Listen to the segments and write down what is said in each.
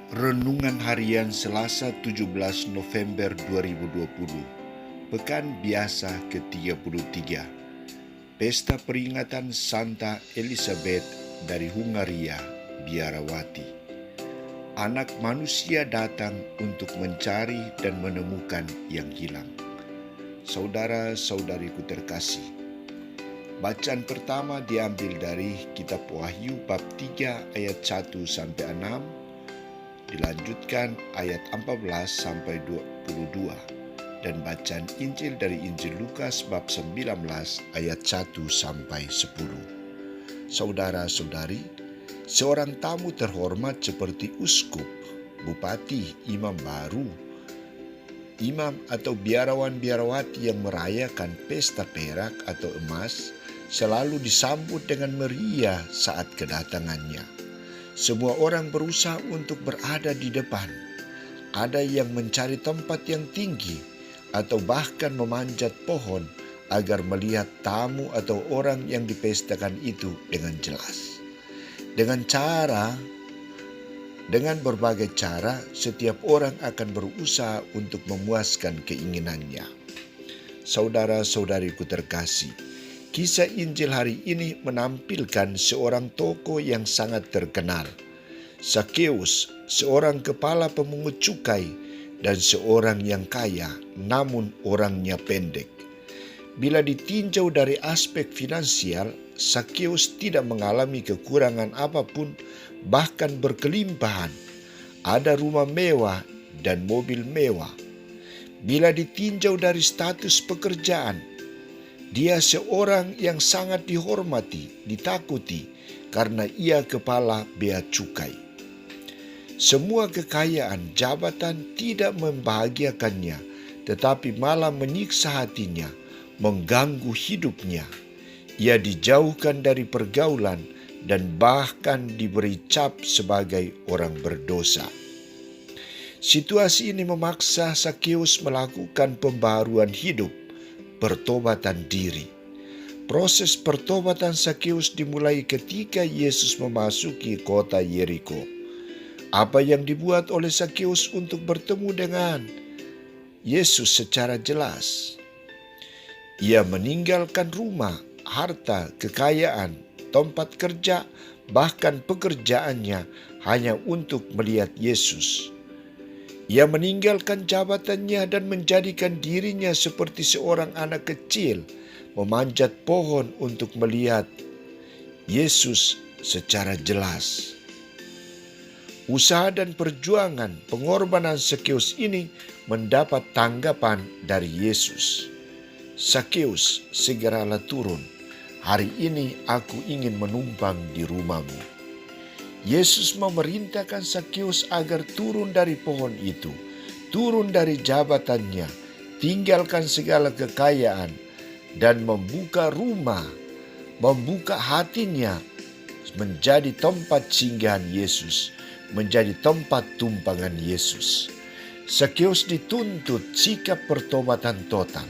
Renungan Harian Selasa 17 November 2020, Pekan Biasa ke-33, Pesta Peringatan Santa Elizabeth dari Hungaria, Biarawati. Anak manusia datang untuk mencari dan menemukan yang hilang. Saudara-saudariku terkasih, bacaan pertama diambil dari kitab Wahyu bab 3 ayat 1-6, dilanjutkan ayat 14 sampai 22, dan bacaan Injil dari Injil Lukas bab 19 ayat 1 sampai 10. Saudara-saudari, seorang tamu terhormat seperti uskup, bupati, imam baru, imam atau biarawan-biarawati yang merayakan pesta perak atau emas selalu disambut dengan meriah saat kedatangannya. Semua orang berusaha untuk berada di depan. Ada yang mencari tempat yang tinggi atau bahkan memanjat pohon agar melihat tamu atau orang yang dipestakan itu dengan jelas. Dengan berbagai cara, setiap orang akan berusaha untuk memuaskan keinginannya. Saudara-saudariku terkasih, kisah Injil hari ini menampilkan seorang tokoh yang sangat terkenal, Zakheus, seorang kepala pemungut cukai dan seorang yang kaya, namun orangnya pendek. Bila ditinjau dari aspek finansial, Zakheus tidak mengalami kekurangan apapun, bahkan berkelimpahan. Ada rumah mewah dan mobil mewah. Bila ditinjau dari status pekerjaan, dia seorang yang sangat dihormati, ditakuti, karena ia kepala bea cukai. Semua kekayaan, jabatan tidak membahagiakannya, tetapi malah menyiksa hatinya, mengganggu hidupnya. Ia dijauhkan dari pergaulan dan bahkan diberi cap sebagai orang berdosa. Situasi ini memaksa Zakheus melakukan pembaharuan hidup, pertobatan diri. Proses pertobatan Zakheus dimulai ketika Yesus memasuki kota Yeriko. Apa yang dibuat oleh Zakheus untuk bertemu dengan Yesus secara jelas? Ia meninggalkan rumah, harta, kekayaan, tempat kerja, bahkan pekerjaannya hanya untuk melihat Yesus. Ia meninggalkan jabatannya dan menjadikan dirinya seperti seorang anak kecil, memanjat pohon untuk melihat Yesus secara jelas. Usaha dan perjuangan pengorbanan Zakheus ini mendapat tanggapan dari Yesus. Zakheus, segeralah turun. Hari ini aku ingin menumpang di rumahmu. Yesus memerintahkan Zakheus agar turun dari pohon itu, turun dari jabatannya, tinggalkan segala kekayaan, dan membuka rumah, membuka hatinya menjadi tempat singgahan Yesus, menjadi tempat tumpangan Yesus. Zakheus dituntut sikap pertobatan total.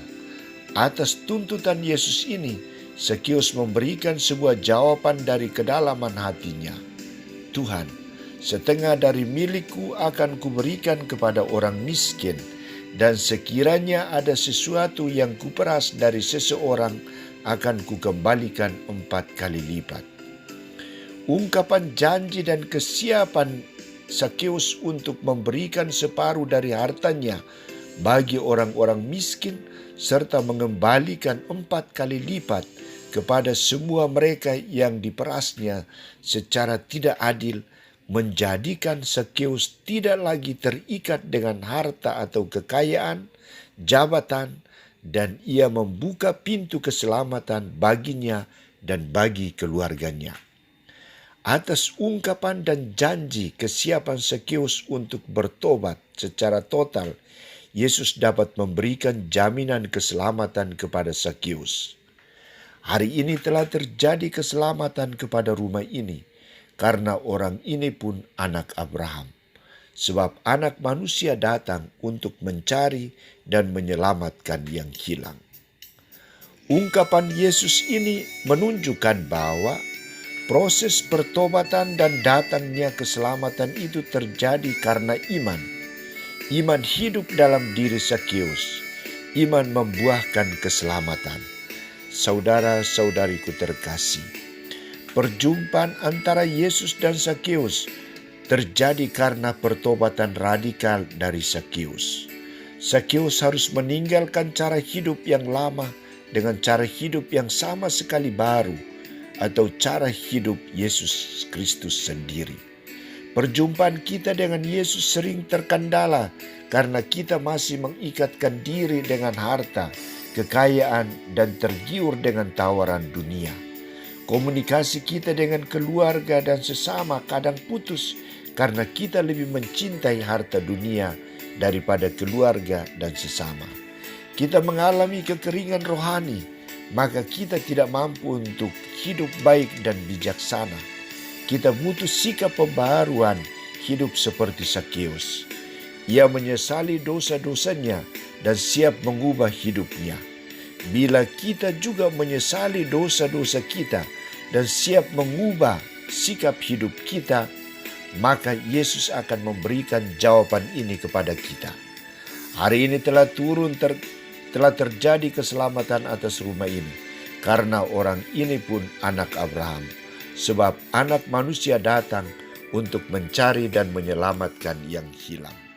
Atas tuntutan Yesus ini, Zakheus memberikan sebuah jawaban dari kedalaman hatinya. Tuhan, setengah dari milikku akan kuberikan kepada orang miskin, dan sekiranya ada sesuatu yang kuperas dari seseorang akan kukembalikan 4 kali lipat. Ungkapan janji dan kesiapan Zakheus untuk memberikan separuh dari hartanya bagi orang-orang miskin serta mengembalikan 4 kali lipat kepada semua mereka yang diperasnya secara tidak adil, menjadikan Zakheus tidak lagi terikat dengan harta atau kekayaan, jabatan, dan ia membuka pintu keselamatan baginya dan bagi keluarganya. Atas ungkapan dan janji kesiapan Zakheus untuk bertobat secara total, Yesus dapat memberikan jaminan keselamatan kepada Zakheus. Hari ini telah terjadi keselamatan kepada rumah ini, karena orang ini pun anak Abraham. Sebab anak manusia datang untuk mencari dan menyelamatkan yang hilang. Ungkapan Yesus ini menunjukkan bahwa Proses pertobatan dan datangnya keselamatan itu terjadi karena iman. Iman hidup dalam diri Zakeus. Iman membuahkan keselamatan. Saudara-saudariku terkasih, perjumpaan antara Yesus dan Zakeus terjadi karena pertobatan radikal dari Zakeus. Zakeus harus meninggalkan cara hidup yang lama dengan cara hidup yang sama sekali baru, atau cara hidup Yesus Kristus sendiri. Perjumpaan kita dengan Yesus sering terkendala karena kita masih mengikatkan diri dengan harta, kekayaan, dan tergiur dengan tawaran dunia. Komunikasi kita dengan keluarga dan sesama kadang putus karena kita lebih mencintai harta dunia daripada keluarga dan sesama. Kita mengalami kekeringan rohani, maka kita tidak mampu untuk hidup baik dan bijaksana. Kita butuh sikap pembaharuan hidup seperti Zakeus. Ia menyesali dosa-dosanya dan siap mengubah hidupnya. Bila kita juga menyesali dosa-dosa kita dan siap mengubah sikap hidup kita, maka Yesus akan memberikan jawaban ini kepada kita. Hari ini telah terjadi keselamatan atas rumah ini, karena orang ini pun anak Abraham, sebab anak manusia datang untuk mencari dan menyelamatkan yang hilang.